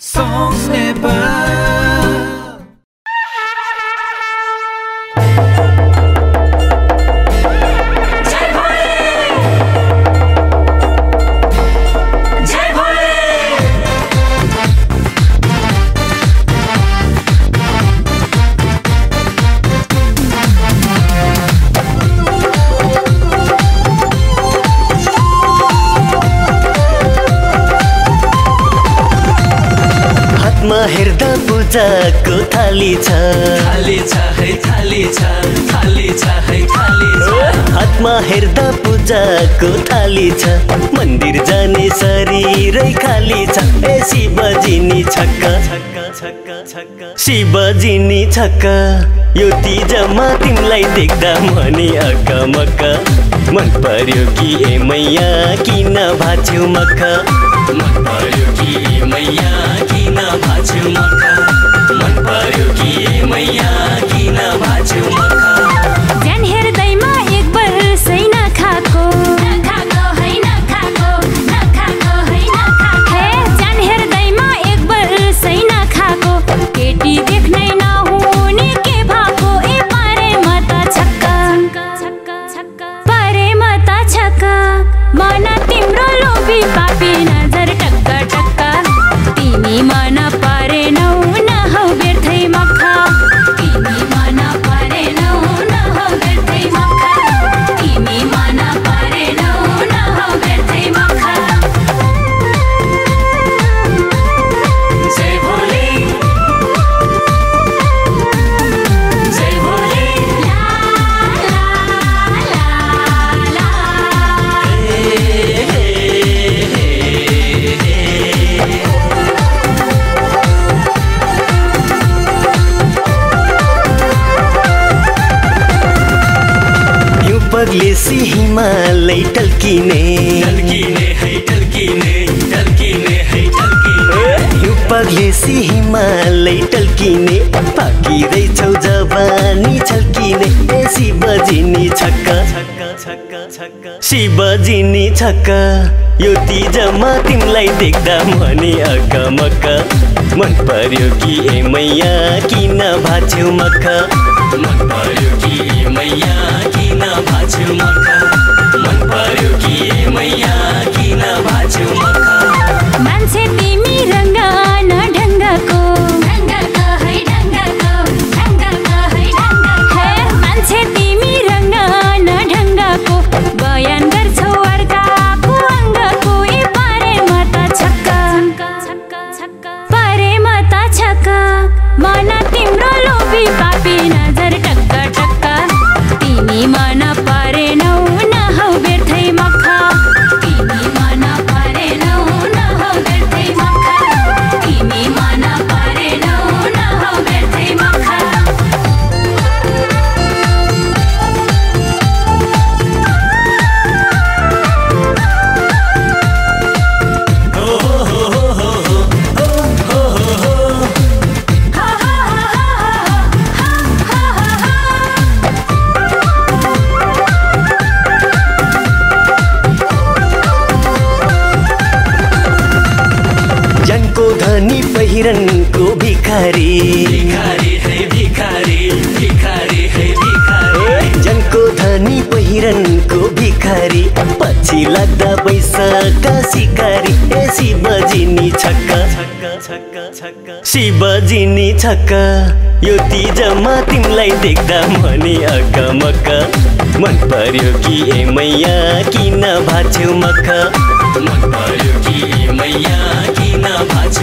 Songs never. हेर्दा पूजाको थाली छ थाली छ है थाली छ थाली छ है थाली छ हातमा हेर्दा पूजाको थाली छ मन्दिर जाने शरीरै खाली छ ए शिवजी छक्क शिवजी छक्क यो तीजमा तिमीलाई देख्दा मनी अकमक्क मन पर्यो कि ए मैया किन भाछ्यौ मक्ख मन पर्यो कि ए मैया किन भाछ्यौ मक्ख मन पर्यो कि ए मैया किन भाछ्यौ मक्ख ज्यान हेर्दैमा एक वर्षै नखाको है नखाको है नखाको हे ज्यान हेर्दैमा एक वर्षै नखाको केटी देख्नै नहुने के भएको ए पारे म त छक्क पारे म त छक्क मन तिम्रो लोभी पापी नजर टक्क टक्क तिमी मन परेनौ न हौ व्यर्थै मक्ख तिमी मन परेनौ न हौ व्यर्थै मक्ख तिमी मन परेनौ न हौ व्यर्थै मक्ख जय भोले जय भोले ला ला ला पग्लेसी हिमालय टल्किने है टल्किने है टल्किने पग्लेसी हिमालय टल्किने पाकिँदैछौ जवानी छल्किने ए शिवजी छक्क शिवजी छक्क यो तीजमा तिमीलाई देख्दा मनी अकमक्क मन पर्यो कि ए मैया किन भाछ्यौ मक्ख मन पर्यो कि ए मैया किन भाछ्यौ मक्ख मन पर्यो कि ए मैया किन भाछ्यौ मक्ख मान्छे तिमी रङ्ग न ढङ्गको है ढङ्गको हे मान्छे तिमी रङ्ग न ढङ्गको बयान गर्छौ अर्काको अङ्गको ए पारे म त छक्क पारे म त छक्क मन तिम्रो लोभी पापी नजर टक्क टक्क तिमी मन परेनौ न हौ व्यर्थै मक्ख तिमी मन परेनौ न हौ व्यर्थै मक्ख तिमी मन परेनौ न हौ व्यर्थै मक्ख जनको धनी पहिरनको भिखारी भिखारी है भिखारी है भिखारी जनको धनी पहिरनको भिखारी पछि लाग्दा पैसाका सिकारी ए शिवजी छक्क शिवजी छक्क यो तीजमा तिमीलाई देख्दा मनी अकमक्क मन पर्यो कि ए मैया किन भाछ्यौ मक्ख मन पर्यो कि ए मैया किन भाछ्यौ